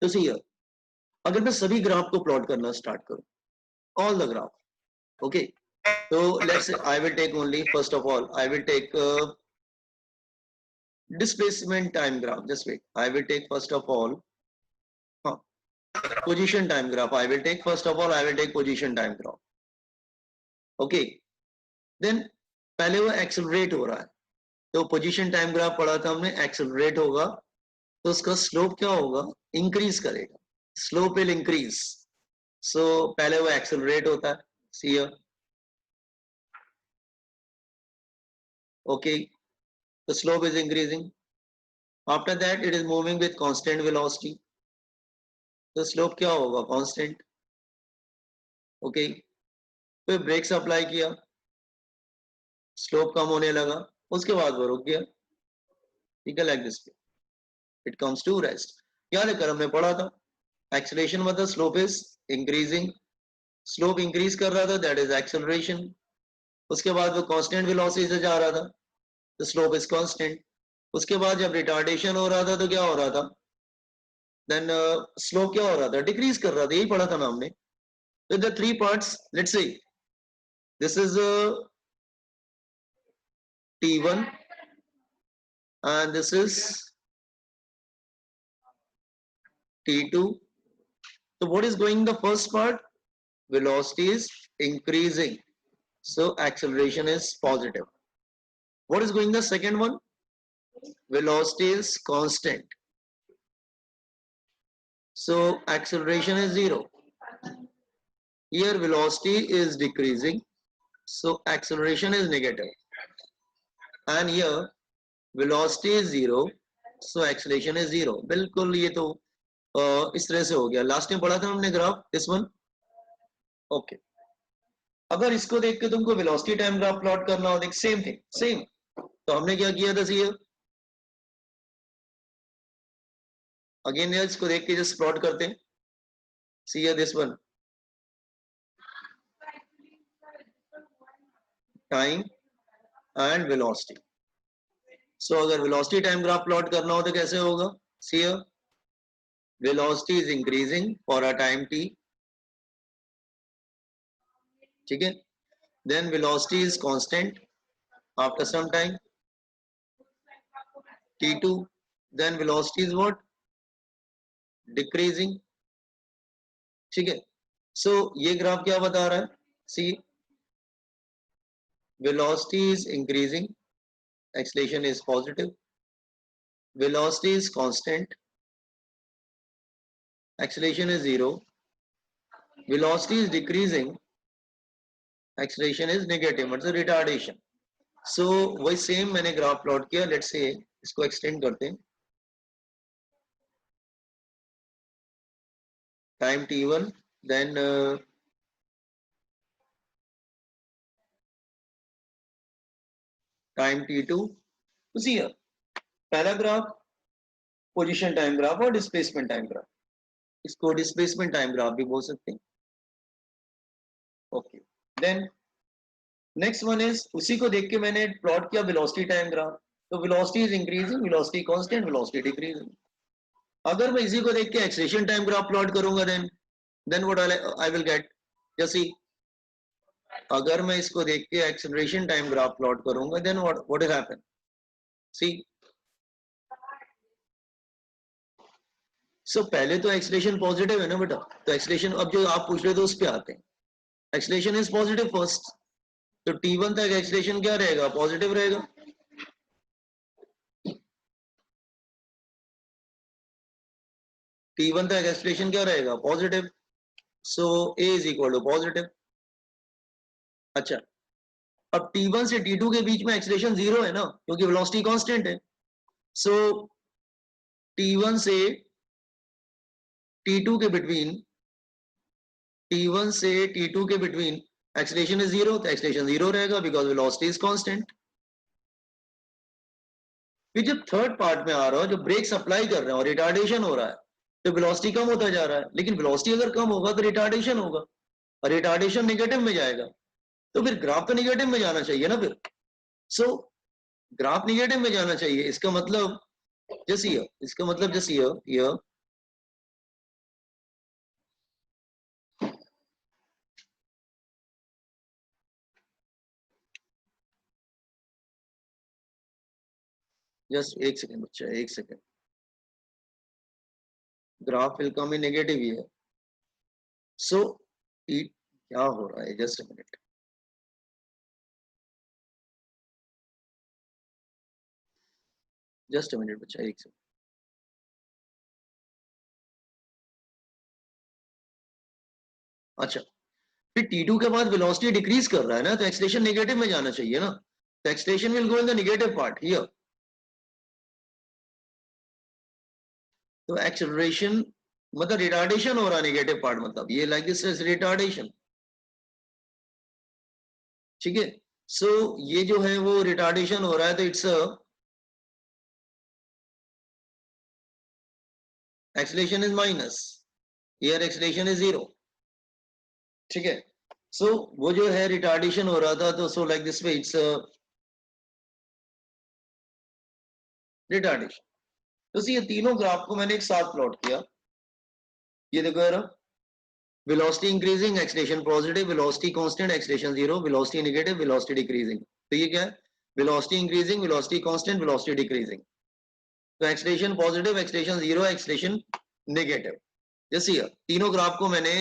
तो सी अगर मैं सभी ग्राफ को प्लॉट करना स्टार्ट करूं, all the graph, okay, so let's say I will take only, first of all I will take displacement time graph. Just wait, I will take first of all position time graph. I will take first of all I will take position time graph. Okay, then पहले वो accelerate हो रहा है, तो position time graph पढ़ा था हमने, accelerate होगा तो उसका स्लोप क्या होगा, इंक्रीज करेगा, स्लोप विल इंक्रीज. सो पहले वो एक्सेलरेट होता है, see here, okay, the slope is increasing. After that it is moving with constant velocity, तो स्लोप क्या होगा, कांस्टेंट. ओके, फिर ब्रेक्स अप्लाई किया, स्लोप कम होने लगा, उसके बाद वो रुक गया. ठीक है, like this, it comes to rest. क्या लेकर हमने पढ़ा था, एक्सेलरेशन मतलब slope is increasing, slope increase कर रहा था, दैट इज एक्सेलरेशन. उसके बाद वो कांस्टेंट वेलोसिटी से जा रहा था, तो स्लोप इज कांस्टेंट. उसके बाद जब रिटार्डेशन हो रहा था तो क्या हो रहा था, देन स्लोप क्या हो रहा था, डिक्रीज कर रहा था. यही पढ़ा था ना हमने. तो the three parts, let's say this is T1 and this is T2. So what is going the first part, velocity is increasing, so acceleration is positive. What is going the second one, velocity is constant, so acceleration is zero. Here velocity is decreasing, so acceleration is negative. And here velocity is zero, so acceleration is zero. बिल्कुल ये तो इस तरह से हो गया. Last में पढ़ा था हमने ग्राफ, दिस वन. ओके, अगर इसको देख के तुमको वेलोसिटी टाइम ग्राफ प्लॉट करना हो, देख सेम थिंग, सेम. तो हमने क्या किया था, सी अगेन इसको देख के जस्ट प्लॉट करते हैं. See this one, time and velocity. So अगर वेलोसिटी टाइम ग्राफ प्लॉट करना हो तो कैसे होगा, see velocity is increasing for a time t, ठीक है, then velocity is constant after some time t2, then velocity is what, decreasing. ठीक है, so ये ग्राफ क्या बता रहा है, see velocity is increasing, acceleration is positive, velocity is constant, acceleration is zero, velocity is decreasing, acceleration is negative, मतलब retardation. सो वही same मैंने ग्राफ प्लॉट किया. लेट्स से इसको एक्सटेंड करते हैं, time t1, then time t2. उसी पहला graph position time graph और डिस्प्लेसमेंट टाइम ग्राफ, इसको डिस्प्लेसमेंट टाइम ग्राफ भी बोल सकते हैं. Okay, then next one is, उसी को देख के मैंने प्लॉट किया वेलोसिटी टाइम ग्राफ. तो velocity is increasing, velocity constant, velocity decreasing. अगर मैं इसी को देख के एक्सेलरेशन टाइम ग्राफ प्लॉट करूंगा, then what I will get, जैसे अगर मैं इसको देख के एक्सेलरेशन टाइम ग्राफ प्लॉट करूंगा, देन व्हाट विल हैपन, सी सो पहले तो एक्सेलरेशन पॉजिटिव है ना बेटा, तो एक्सेलरेशन अब जो आप पूछ रहे थे उस पे आते हैं. एक्सेलरेशन इज पॉजिटिव फर्स्ट, तो t1 तक एक्सेलरेशन क्या रहेगा, पॉजिटिव रहेगा. t1 तक एक्सेलरेशन क्या रहेगा, positive, so a is equal to positive. अच्छा, अब t1 से t2 के बीच में एक्सेलरेशन जीरो है ना, क्योंकि वेलोसिटी कांस्टेंट है. सो t1 से t2 के बिटवीन, t1 से t2 के बिटवीन एक्सेलरेशन इज जीरो, तो एक्सेलरेशन जीरो रहेगा बिकॉज वेलोसिटी इज कांस्टेंट. फिर जब थर्ड पार्ट में आ रहा हो, जब ब्रेक्स अप्लाई कर रहे हैं और रिटार्डेशन हो रहा है, तो वेलोसिटी कम होता जा रहा है. लेकिन वेलोसिटी अगर कम होगा तो रिटार्डेशन होगा, और रिटार्डेशन नेगेटिव में जाएगा, तो फिर ग्राफ तो नेगेटिव में जाना चाहिए ना फिर. सो ग्राफ नेगेटिव में जाना चाहिए. इसका मतलब जैसे इसका मतलब जैसे जस्ट एक सेकेंड बच्चा, एक second, graph will come in negative here, so it क्या हो रहा है, just a minute, just a minute बच्चा, एक सेकेंड। अच्छा, फिर T2 के बाद वेलोसिटी डिक्रीज कर रहा है ना, तो एक्सलेशन नेगेटिव में जाना चाहिए ना, तो acceleration will go in the negative part here, तो एक्सेलरेशन मतलब रिटार्डेशन हो रहा है नेगेटिव पार्ट, मतलब ये लाइक दिस इज रिटार्डेशन, ठीक है। सो ये जो है वो रिटार्डेशन हो रहा है, तो it's acceleration is minus, here acceleration is zero, ठीक है। सो वो जो है रिटार्डेशन हो रहा था, तो so like this way it's retardation. तो ये तीनों ग्राफ को मैंने एक साथ प्लॉट किया, ये देखो यार, velocity increasing, acceleration positive, velocity constant, acceleration zero, velocity negative, velocity decreasing, तो ये क्या है, velocity increasing, velocity constant, velocity decreasing, तो acceleration positive, acceleration zero, acceleration negative। जैसे ये तीनों ग्राफ को मैंने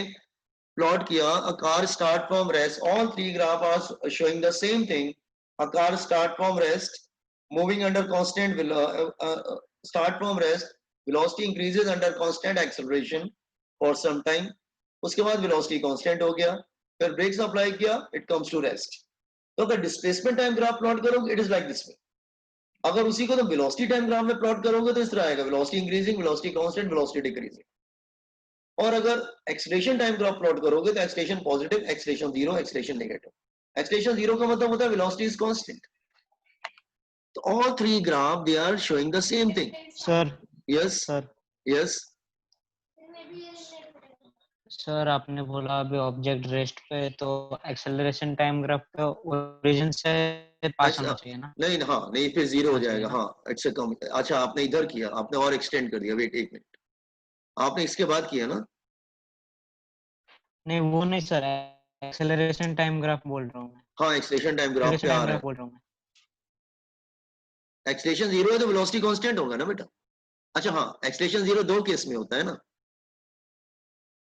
प्लॉट किया, a car start from rest, all three graph are showing the same thing, a car start from rest, moving under constant start from rest, velocity increases under constant acceleration for some time, उसके बाद velocity constant हो गया, फिर brakes apply किया, it comes to rest. तो अगर displacement time graph plot करोगे, it is like this way. अगर उसी को तो वेलोसिटी टाइम ग्राफ में प्लॉट करोगे, तो इस तरह आएगा, velocity increasing, velocity constant, velocity decreasing. और अगर एक्सेलरेशन टाइम ग्राफ प्लॉट करोगे, तो acceleration positive, acceleration zero, acceleration negative. Acceleration zero का मतलब होता है वेलोसिटी इज कांस्टेंट। तो all three graph they are showing the same thing. Sir yes sir yes sir आपने बोला अभी ऑब्जेक्ट रेस्ट पे, तो एक्सेलरेशन टाइम ग्राफ पे ओरिजिन से पास होना चाहिए ना? नहीं, हाँ नहीं, फिर जीरो हो होना चाहिए जाएगा, ना? हाँ इट्स कम। अच्छा, आपने इधर किया, आपने और एक्सटेंड कर दिया, वेट एक मिनट, आपने इसके बाद किया ना? नहीं वो नहीं सर, एक्सेलरेशन टाइम ग्राफ बोल रहा हूँ मैं, हाँ, एक्सेलरेशन टाइम ग्राफ एक्सेलरेशन पे आ टाइम रहा ग्राफ है, बोल रहा हूँ मैं। एक्सेलरेशन जीरो है तो वेलोसिटी कांस्टेंट होगा ना बेटा। अच्छा हाँ, एक्सेलरेशन जीरो दो केस में होता है ना,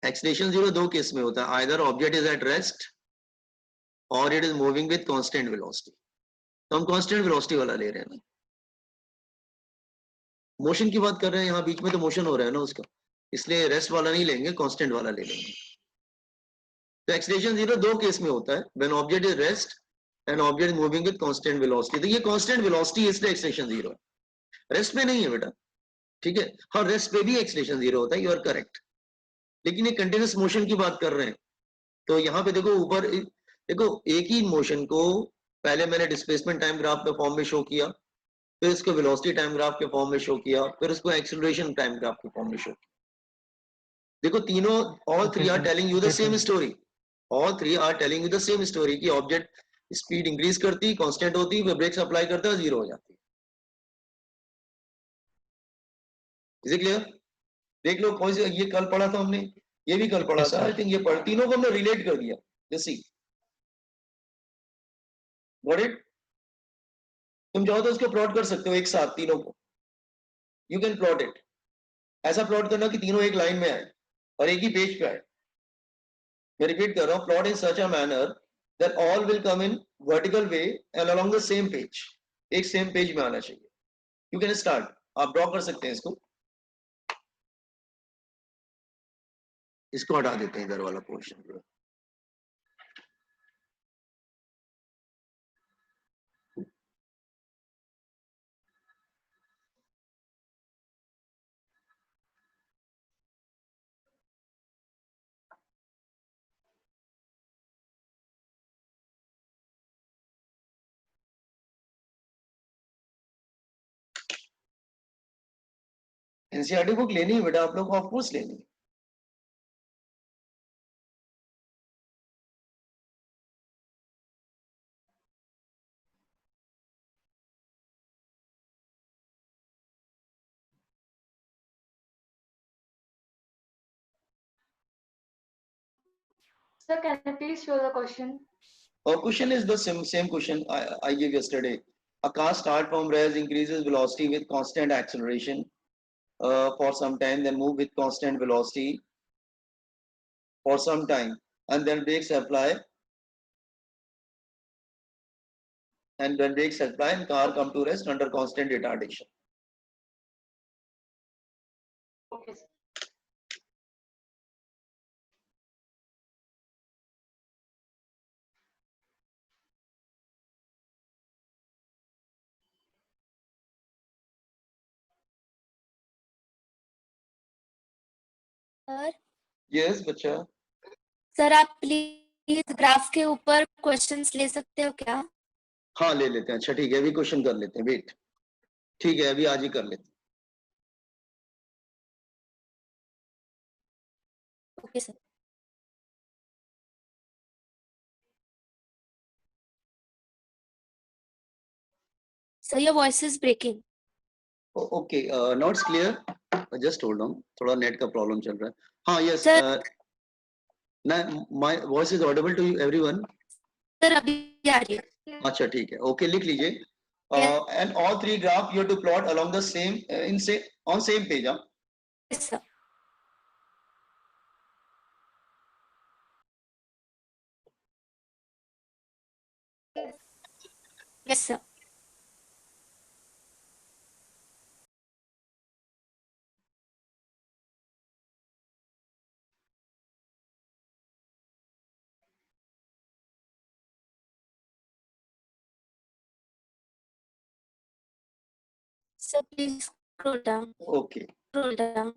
एक्सेलरेशन जीरो दो केस में होता है, either object is at rest और it is moving with constant velocity, तो हम कांस्टेंट वेलोसिटी वाला ले रहे हैं ना, मोशन की बात कर रहे हैं, यहाँ बीच में तो मोशन हो रहा है ना उसका, इसलिए रेस्ट वाला नहीं लेंगे, कांस्टेंट वाला ले लेंगे। तो एक्सेलरेशन जीरो दो केस में होता है, when object is rest and object moving with constant velocity, तो ये कांस्टेंट वेलोसिटी इसलिए एक्सेलरेशन जीरो है, रेस्ट में नहीं है बेटा, ठीक है। हाँ, रेस्ट पे भी एक्सेलरेशन जीरो होता है, यू आर करेक्ट, लेकिन ये कंटिन्यूस मोशन की बात कर रहे हैं, तो यहाँ पे देखो ऊपर देखो, एक ही मोशन को पहले मैंने डिस्प्लेसमेंट टाइम ग्राफ के फॉर्म में शो किया, फिर इसको वेलोसिटी टाइम ग्राफ के फॉर्म में शो किया, फिर इसको एक्सेलरेशन टाइम ग्राफ के फॉर्म में शो किया। देखो तीनों, all three are telling you the same story, all three are telling you the same story कि ऑब्जेक्ट स्पीड इंक्रीज करती, कांस्टेंट होती, फिर ब्रेक्स अप्लाई करता है, जीरो हो जाती है। Is it clear? देख लो कौन सी, ये कल पढ़ा था हमने, ये भी कल पढ़ा यस था, आई सर। थिंक ये पढ़, तीनों को हमने रिलेट कर दिया, जैसी गॉट इट। तुम चाहो तो उसको प्लॉट कर सकते हो एक साथ तीनों को, यू कैन प्लॉट इट, ऐसा प्लॉट करना कि तीनों एक लाइन में आए और एक ही पेज पे आए। मैं रिपीट कर रहा हूं, plot in such a manner that all will come in vertical way and along the same page, एक सेम पेज में आना चाहिए। यू कैन स्टार्ट, आप ड्रॉ कर सकते हैं इसको हटा देते हैं इधर वाला पोर्शन। एनसीईआरटी बुक लेनी है बेटा, आप लोग को ऑफकोर्स लेनी है। Sir, can you please show the question? Our question is the same question I gave yesterday. A car start from rest, increases velocity with constant acceleration for some time, then move with constant velocity for some time, and then brakes apply, and when brakes apply and car come to rest under constant retardation. Okay, sir. Sir Yes, बच्चा. Sir आप please graph के ऊपर questions ले सकते हो क्या? हाँ ले लेते हैं. अच्छा ठीक है, अभी क्वेश्चन कर लेते हैं. वेट. ठीक है, अभी आज ही कर लेते हैं. Okay sir. Sir your voice is breaking. Okay, now it's clear. Just hold on. थोड़ा नेट का प्रॉब्लम चल रहा है. हाँ yes. Sir. My voice is audible to you, everyone. Sir अभी आ रही है. अच्छा ठीक है. Okay, लिख लीजिए. Yes. And all three graph you have to plot along the same on same page. हाँ. Yes, sir. Yes, sir. Sir, please scroll down. Okay. Scroll down.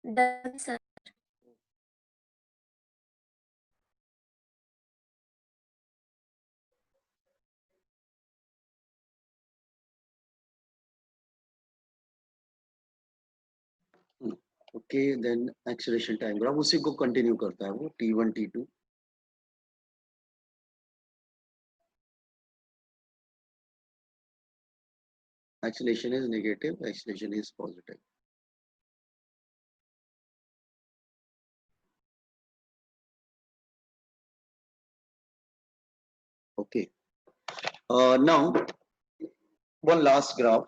Done, sir. Okay then acceleration time graph उसी को continue करता है वो t1 t2 acceleration is negative, acceleration is positive. Okay. Now, one last graph.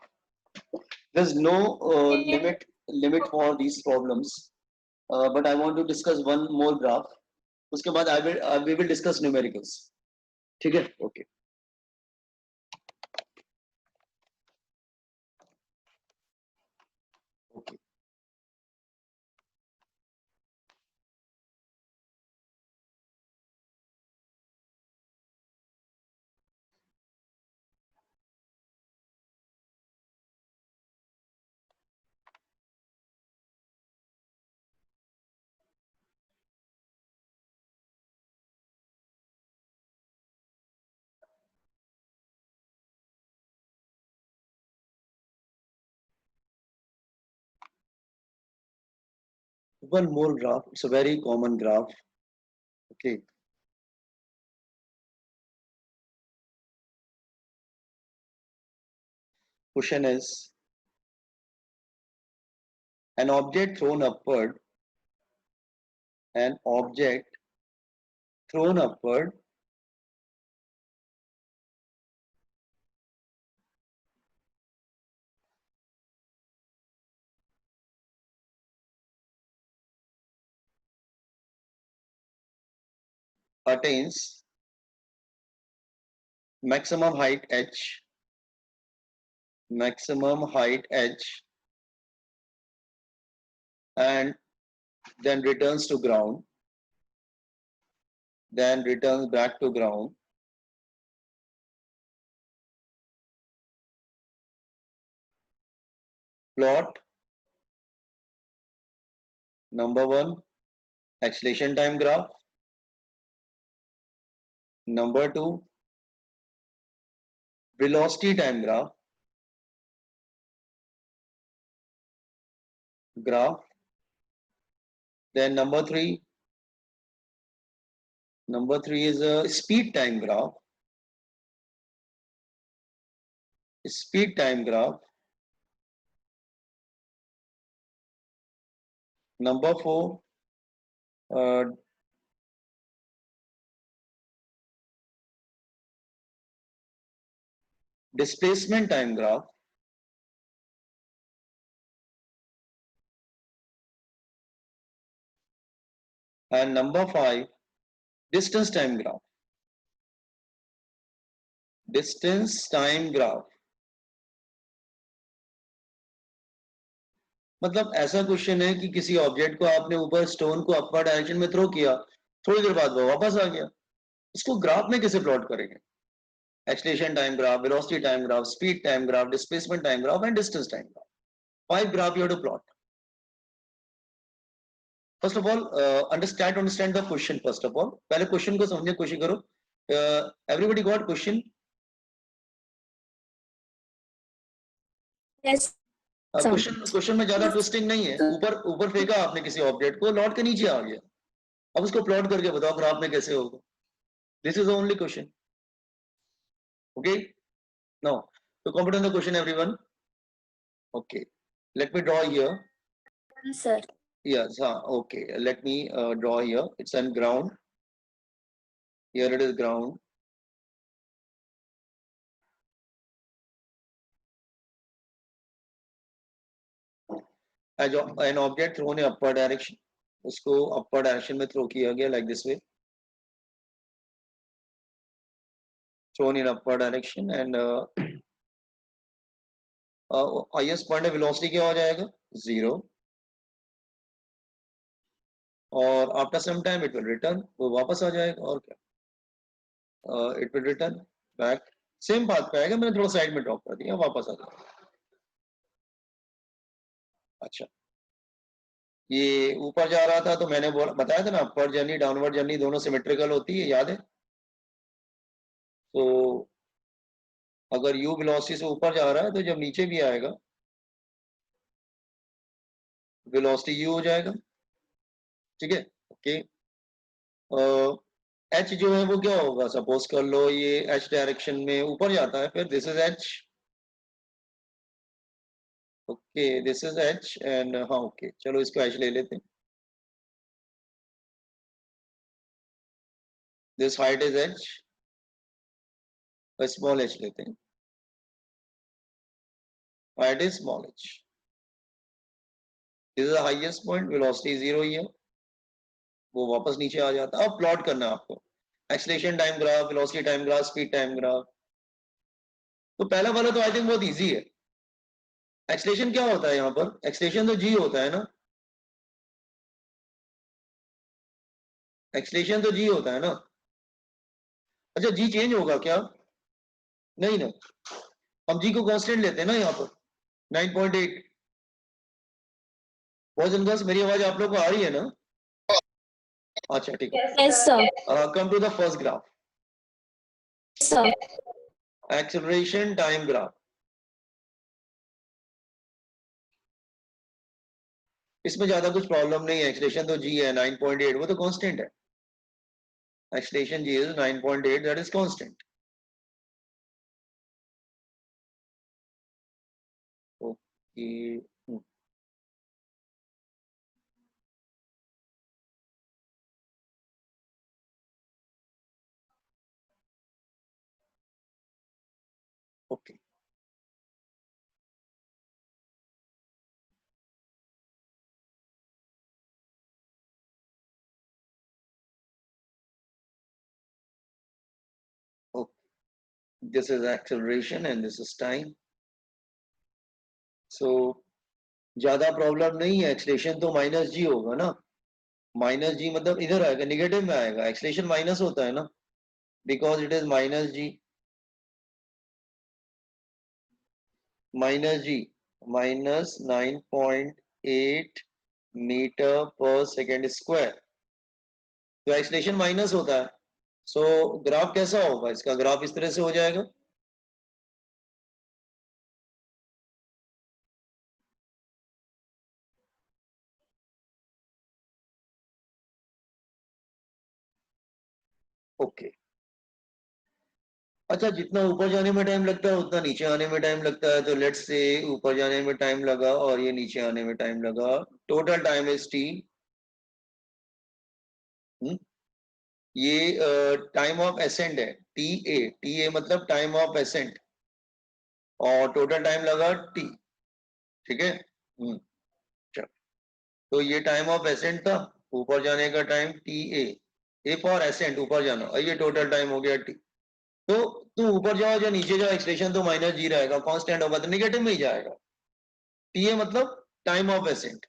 There's no limit for these problems, but I want to discuss one more graph. उसके बाद we will discuss numericals. ठीक है? Okay. Okay. One more graph. It's a very common graph. Okay. Question is, an object thrown upward attains maximum height h and then returns to ground, then returns back to ground. Plot number 1 acceleration time graph, number 2 velocity time graph, then number 3 is a speed time graph, number 4 displacement time graph, and number 5 distance time graph. मतलब ऐसा question है कि किसी object को आपने ऊपर stone को upper direction में थ्रो किया, थोड़ी देर बाद वो वापस आ गया, इसको ग्राफ में कैसे प्लॉट करेंगे? Acceleration time graph, velocity time graph, speed time graph, displacement time graph and distance time graph. 5 graph you have to plot. First of all, understand the question. First of all, पहले question को समझने की कोशिश करो. Everybody got question? Yes. Question में ज्यादा twisting नहीं है. ऊपर फेंका आपने किसी ऑब्जेक्ट को, लौट के नीचे आ गया. अब उसको प्लॉट करके बताओ ग्राफ में कैसे होगा. This is the only question. Okay, now तो complete the question everyone. Okay, let me draw here. Sir. Yes, okay, let me draw here. It's on ground. Here it is ground. As an object thrown in upward direction, उसको upward direction में throw किया गया like this way, thrown in upward direction and highest point of velocity क्या हो जाएगा? 0. और after some time it will return, वो वापस आ जाएगा. और क्या? It will return back. Same path पे आएगा, मैंने थोड़ा साइड में ड्रॉप कर दिया, वापस आ जाएगा. अच्छा, ये ऊपर जा रहा था तो मैंने बताया था ना, अपवर्ड जर्नी डाउनवर्ड जर्नी दोनों सिमेट्रिकल होती है, याद है? तो अगर u वेलोसिटी से ऊपर जा रहा है तो जब नीचे भी आएगा वेलोसिटी u हो जाएगा, ठीक है। ओके, h जो है वो क्या होगा, सपोज कर लो ये h डायरेक्शन में ऊपर जाता है, फिर this is h, okay this is h and हाँ ओके चलो इसको h ले लेते हैं, this height is h, small h लेते हैं, height is small h, this is the highest point, velocity 0 ही है, वो वापस नीचे आ जाता है। अब प्लॉट करना है आपको, acceleration time graph, velocity time graph, speed time graph. तो पहला वाला तो आई थिंक बहुत इजी है। एक्सेलरेशन क्या होता है यहाँ पर, एक्सेलरेशन तो g होता है ना, एक्सेलरेशन तो g होता है ना। अच्छा g चेंज होगा क्या, नहीं ना, हम g को कांस्टेंट लेते हैं ना यहाँ पर 9.8। बॉयज एंड गर्ल्स मेरी आवाज आप लोग को आ रही है ना, अच्छा ठीक है। Yes, sir. Come to the first graph, Sir. Acceleration time graph. इसमें ज्यादा कुछ प्रॉब्लम नहीं है, एक्सेलरेशन तो g है 9.8, वो तो कांस्टेंट है, acceleration g is 9.8, that is constant. Okay. Okay. Okay. This is acceleration and this is time. So ज्यादा प्रॉब्लम नहीं है, एक्सेलरेशन तो माइनस जी होगा ना, माइनस जी मतलब इधर आएगा, निगेटिव में आएगा, एक्सेलरेशन माइनस होता है ना, because it is minus g minus 9.8 metre per second square, तो एक्सेलरेशन माइनस होता है। सो ग्राफ कैसा होगा इसका, ग्राफ इस तरह से हो जाएगा, ओके। अच्छा जितना ऊपर जाने में टाइम लगता है उतना नीचे आने में टाइम लगता है, तो लेट्स से ऊपर जाने में टाइम लगा और ये नीचे आने में टाइम लगा, टोटल टाइम इज t। ये टाइम ऑफ एसेंट है TA मतलब टाइम ऑफ एसेंट, और टोटल टाइम लगा t, ठीक है। चलो तो ये टाइम ऑफ एसेंट था, ऊपर जाने का time TA, A for ascent ऊपर जाना, और ये टोटल टाइम हो गया t। तो तू ऊपर जाओ या नीचे जाओ, एक्सप्रेशन तो माइनस जी रहेगा, कांस्टेंट होगा तो निगेटिव में ही जाएगा। TA मतलब टाइम ऑफ एसेंट,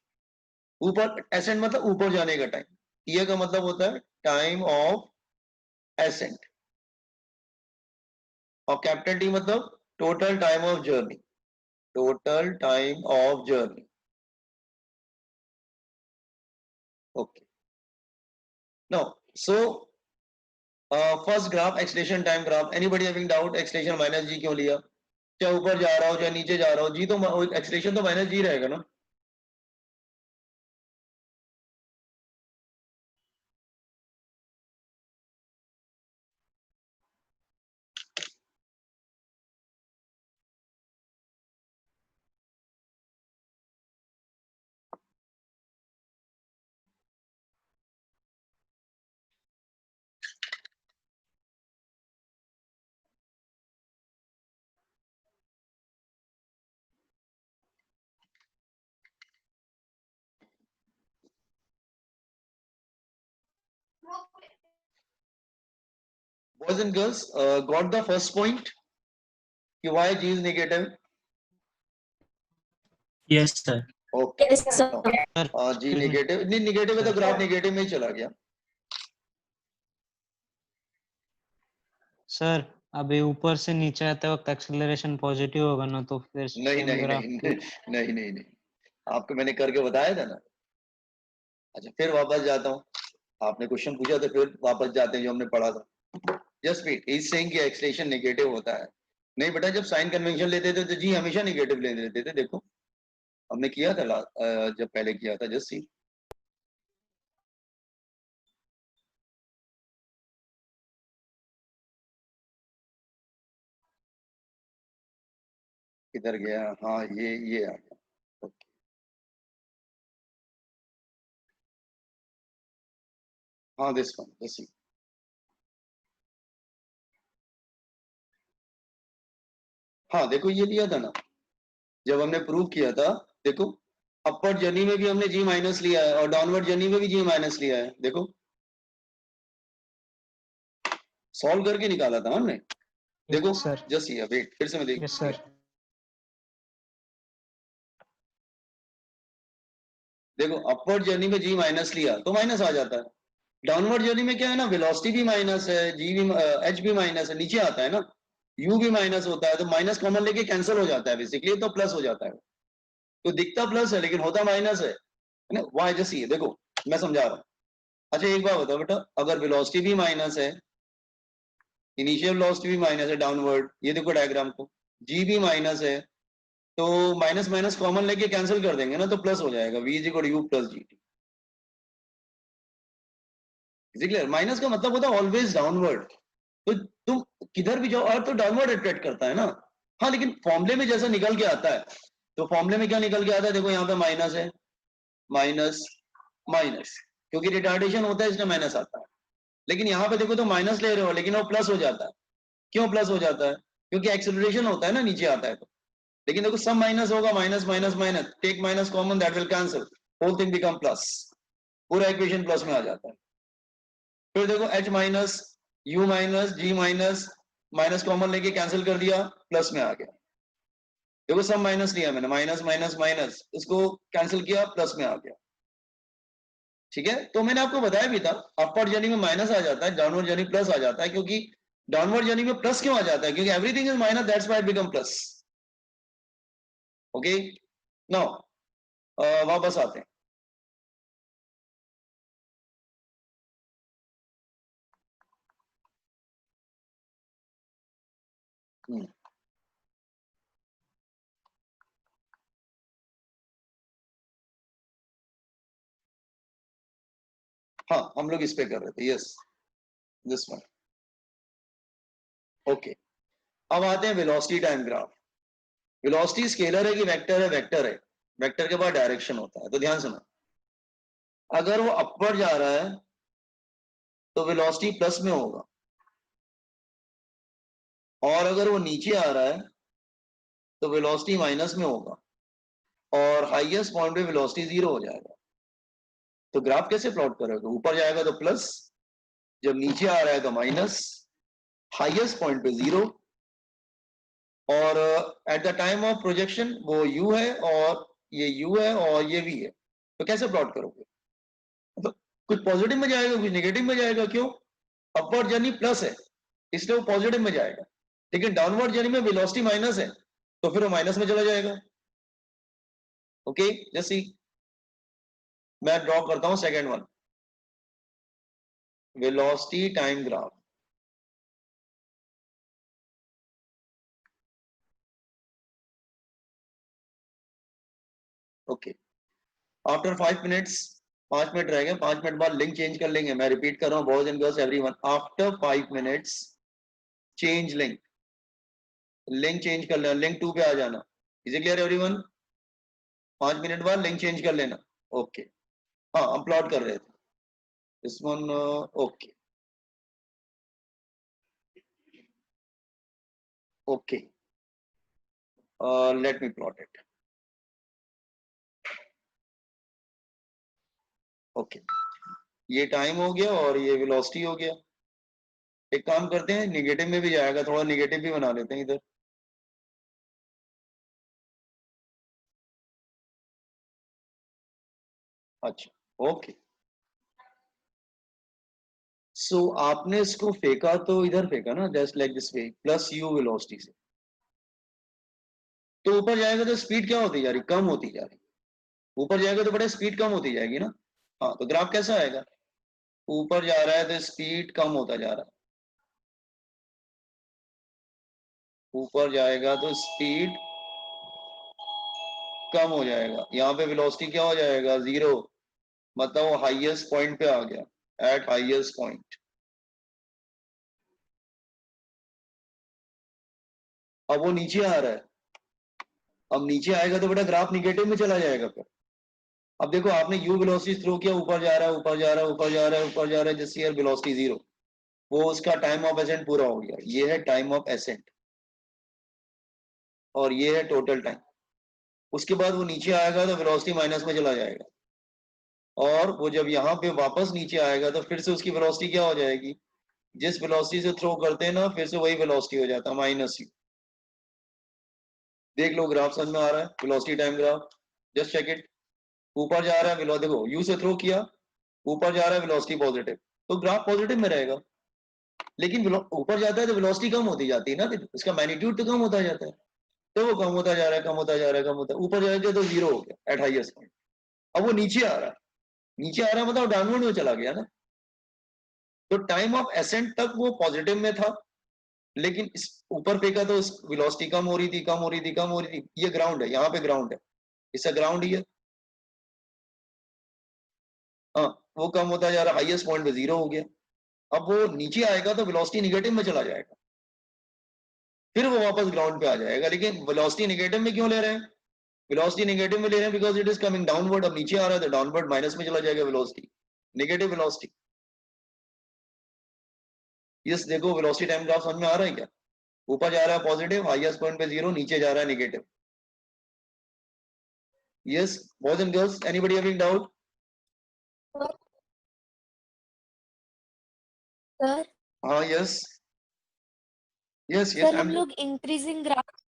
ऊपर एसेंट मतलब ऊपर जाने का टाइम, TA का मतलब होता है टाइम ऑफ एसेंट, और कैपिटल T मतलब total time of journey, total time of journey, okay. Now so first graph acceleration time graph, anybody having doubt, acceleration minus g क्यों लिया, चाहे ऊपर जा रहा हो चाहे नीचे जा रहा हो, जी तो एक्सेलरेशन तो माइनस जी रहेगा ना। Boys and girls, got the first point कि why g is negative? Yes, sir. Okay. Yes, sir. g negative, नहीं negative है तो ग्राफ नेगेटिव में ही चला गया। सर अभी ऊपर से नीचे आते वक्त एक्सेलरेशन पॉजिटिव होगा ना, तो फिर नहीं सेम नहीं ग्राफ नहीं नहीं नहीं नहीं, आपको मैंने करके बताया था ना। अच्छा फिर वापस जाता हूँ, आपने क्वेश्चन पूछा तो फिर वापस जाते हैं जो हमने पढ़ा था। जस्ट वेट, इज सेइंग कि एक्सेलरेशन नेगेटिव होता है, नहीं बेटा जब साइन कन्वेंशन लेते थे तो जी हमेशा नेगेटिव ले लेते थे, देखो हमने किया था जब पहले किया था, जस्ट सी। किधर गया? हाँ ये आ गया। ओके, हाँ दिस वन, जस्ट सी। हाँ देखो ये लिया था ना जब हमने प्रूव किया था। देखो अपवर्ड जर्नी में भी हमने जी माइनस लिया है और डाउनवर्ड जर्नी में भी जी माइनस लिया है। देखो सॉल्व करके निकाला था हमने। देखो सर। जस्ट ये वेट, फिर से मैं देख। Yes sir. देखो अपवर्ड जर्नी में जी माइनस लिया तो माइनस आ जाता है। डाउनवर्ड जर्नी में क्या है ना, वेलोसिटी भी माइनस है, जी भी एच भी माइनस है, नीचे आता है ना, यू भी माइनस होता है, तो माइनस कॉमन लेके कैंसिल हो जाता है बेसिकली, तो प्लस हो जाता है। तो दिखता प्लस है लेकिन होता माइनस है ना। वाई जैसी है, देखो मैं समझा रहा हूँ। अच्छा एक बात बताओ बेटा, अगर वेलोसिटी भी माइनस है, इनिशियल वेलोसिटी भी माइनस है डाउनवर्ड, ये देखो डायग्राम को, जी भी माइनस है, तो माइनस माइनस कॉमन लेके कैंसिल कर देंगे ना, तो प्लस हो जाएगा, v is equal you plus G T. Clear? Minus का मतलब होता है ऑलवेज डाउनवर्ड। तो तुम किधर भी जाओ और तो डाउनवर्ड अट्रैक्ट करता है ना। हाँ लेकिन फॉर्मूले में जैसा निकल के आता है, तो फॉर्मूले में क्या निकल के आता है, देखो यहाँ पे माइनस है, माइनस माइनस, क्योंकि रिटार्डेशन होता है इसलिए माइनस आता है। लेकिन यहाँ पे देखो तो माइनस ले रहे हो लेकिन वो प्लस हो जाता है। क्यों प्लस हो जाता है? क्योंकि एक्सेलरेशन होता है ना, नीचे आता है तो। लेकिन देखो सब माइनस होगा, minus minus minus, take minus common, that will cancel, whole thing become plus, पूरा इक्वेशन प्लस में आ जाता है। फिर देखो h minus, u minus, g minus, minus common लेके कैंसिल कर दिया, प्लस में आ गया। देखो सब माइनस लिया मैंने, माइनस माइनस माइनस, इसको कैंसिल किया, प्लस में आ गया। ठीक है, तो मैंने आपको बताया भी था अपवर्ड जर्नी में माइनस आ जाता है, डाउनवर्ड जर्नी प्लस आ जाता है। क्योंकि डाउनवर्ड जर्नी में प्लस क्यों आ जाता है? क्योंकि everything is minus, that's why it become plus. Okay, now वापस आते हैं। हाँ हम लोग इस पे कर रहे थे, यस दिस वन। ओके, अब आते हैं velocity time graph. Velocity scalar है कि वेक्टर है? वेक्टर है। वेक्टर के बाद डायरेक्शन होता है, तो ध्यान सुनो, अगर वो अपवर्ड जा रहा है तो वेलोसिटी प्लस में होगा, और अगर वो नीचे आ रहा है तो वेलोसिटी माइनस में होगा, और हाईएस्ट पॉइंट पे वेलोसिटी 0 हो जाएगा। तो ग्राफ कैसे प्लॉट करोगे? ऊपर जाएगा तो प्लस, जब नीचे आ रहा है तो माइनस, हाईएस्ट पॉइंट पे 0, और at the time of projection वो u है, और ये u है, और ये v है। तो कैसे प्लॉट करोगे? तो कुछ पॉजिटिव में जाएगा, कुछ नेगेटिव में जाएगा। क्यों? अपवर्ड जर्नी प्लस है इसलिए वो पॉजिटिव में जाएगा, लेकिन डाउनवर्ड जर्नी में वेलोसिटी माइनस है तो फिर वो माइनस में चला जाएगा। ओके, जैसे मैं ड्रॉ करता हूं second one, velocity time graph. Okay, after 5 minutes, 5 minute रह गए, 5 मिनट बाद लिंक चेंज कर लेंगे। मैं रिपीट कर रहा हूँ, boys and girls everyone, after 5 minutes change link, link change कर लेना, लिंक 2 पे आ जाना। Is it clear everyone? 5 minute बाद लिंक चेंज कर लेना। ओके, हाँ हम प्लॉट कर रहे थे this one. Okay okay, let me plot it. Okay, ये टाइम हो गया और ये वेलोसिटी हो गया। एक काम करते हैं, निगेटिव में भी जाएगा, थोड़ा निगेटिव भी बना लेते हैं इधर। अच्छा ओके, सो आपने इसको फेंका तो इधर फेंका ना, just like this way, plus you velocity से, तो ऊपर जाएगा तो स्पीड क्या होती जा रही? कम होती जा रही। ऊपर जाएगा तो बड़ा स्पीड कम होती जाएगी ना। हाँ तो ग्राफ कैसा आएगा? ऊपर जा रहा है तो स्पीड कम होता जा रहा है, ऊपर जाएगा तो स्पीड कम हो जाएगा, यहाँ पे वेलोसिटी क्या हो जाएगा, 0, मतलब वो हाईएस्ट पॉइंट पे आ गया, एट हाईएस्ट पॉइंट। अब वो नीचे आ रहा है, अब नीचे आएगा तो बेटा ग्राफ निगेटिव में चला जाएगा फिर। अब देखो आपने यू वेलोसिटी थ्रो किया, ऊपर जा रहा है, ऊपर जा रहा है, ऊपर जा रहा है, ऊपर जा रहा है, जिससे यार वेलोसिटी 0, वो उसका टाइम ऑफ एसेंट पूरा हो गया, ये है टाइम ऑफ एसेंट और ये है टोटल टाइम। उसके बाद वो नीचे आएगा तो वेलोसिटी माइनस में चला जाएगा, और वो जब यहाँ पे वापस नीचे आएगा तो फिर से उसकी वेलोसिटी क्या हो जाएगी, जिस वेलोसिटी से थ्रो करते हैं ना फिर से वही वेलोसिटी हो जाता है, माइनस यू। देख लो ग्राफ समझ में आ रहा है, velocity time graph, just check it. ऊपर जा रहा है वेलोसिटी, देखो यू से थ्रो किया, ऊपर जा रहा है वेलोसिटी पॉजिटिव, तो ग्राफ पॉजिटिव में रहेगा। लेकिन ऊपर जाता है तो वेलोसिटी कम होती जाती है ना, इसका मैग्नीट्यूड तो कम होता जाता है, तो वो कम होता जा रहा है, कम होता जा रहा है, कम होता है, ऊपर जाएगा तो 0 हो गया एट हाईएस्ट पॉइंट। अब वो नीचे आ रहा है, नीचे आ रहा है मतलब डाउनवर्ड में चला गया ना, तो टाइम ऑफ एसेंट तक वो पॉजिटिव में था, लेकिन इस ऊपर फेंका तो वेलोसिटी कम हो रही थी, कम हो रही थी, कम हो रही थी। ये ग्राउंड है, यहाँ पे ग्राउंड है, इसका ग्राउंड ही है। हाँ, वो कम होता जा रहा है, हाईएस्ट पॉइंट पे 0 हो गया। अब वो नीचे आएगा तो वेलोसिटी निगेटिव में चला जाएगा, फिर वो वापस ग्राउंड पे आ जाएगा। लेकिन वेलोसिटी निगेटिव में क्यों ले रहे हैं, वेलोसिटी नेगेटिव में ले रहे हैं because it is coming downward. अब नीचे आ रहा है तो डाउनवर्ड माइनस में चला जाएगा वेलोसिटी, नेगेटिव वेलोसिटी। यस, देखो वेलोसिटी टाइम ग्राफ समझ में आ रहा है क्या, ऊपर जा रहा है पॉजिटिव, हाईएस्ट पॉइंट पे 0, नीचे जा रहा है negative. Yes boys and girls, anybody having doubt? Sir हाँ यस यस यस, सर हम लोग इंक्रीजिंग ग्राफ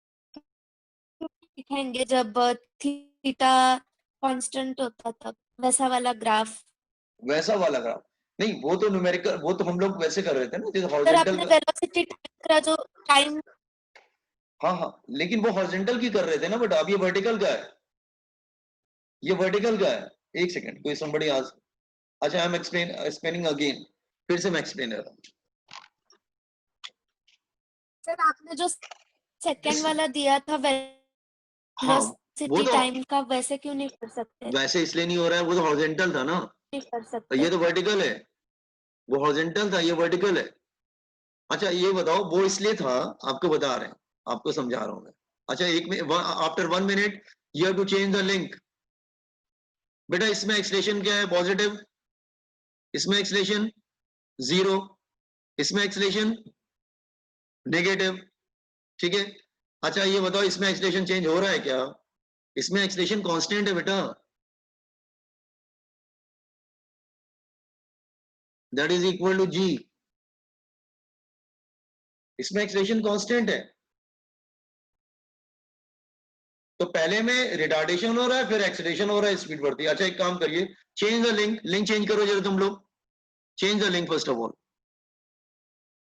दिखाएंगे जब थीटा कांस्टेंट होता तब, वैसा वाला ग्राफ। वैसा वाला ग्राफ नहीं, वो तो न्यूमेरिकल, वो तो हम लोग वैसे कर रहे थे ना, जैसे सर हॉरिजॉन्टल आपने वेलोसिटी का जो टाइम, हाँ हाँ, लेकिन वो हॉरिजॉन्टल की कर रहे थे ना, बट अब ये वर्टिकल का है, ये वर्टिकल का है। एक सेकंड, कोई somebody ask, अच्छा आई एम एक्सप्लेनिंग अगेन, फिर से मैं एक्सप्लेन कर रहा हूँ। सर आपने जो सेकंड वाला दिया था हाँ, वो वेलोसिटी तो टाइम का, वैसे क्यों नहीं कर सकते? वैसे इसलिए नहीं हो रहा है, वो तो हॉरिजॉन्टल था ना, नहीं कर और सकते। ये तो वर्टिकल है, वो हॉरिजॉन्टल था, ये वर्टिकल है। अच्छा ये बताओ, वो इसलिए था, आपको बता रहे हैं, आपको समझा रहा हूँ मैं। अच्छा after 1 minute you have to change the link. बेटा इसमें एक्सलेशन क्या है, पॉजिटिव, इसमें एक्सलेशन 0, इसमें एक्सलेशन नेगेटिव, ठीक है। अच्छा ये बताओ, इसमें एक्सलेशन चेंज हो रहा है क्या, इसमें एक्सलेशन कांस्टेंट है बेटा, दैट इज इक्वल टू जी, इसमें एक्सलेशन कांस्टेंट है। तो पहले में रिटार्डेशन हो रहा है, फिर एक्सलेशन हो रहा है, स्पीड बढ़ती है। अच्छा एक काम करिए, change the link, link change करो जरा तुम लोग, change the link first of all.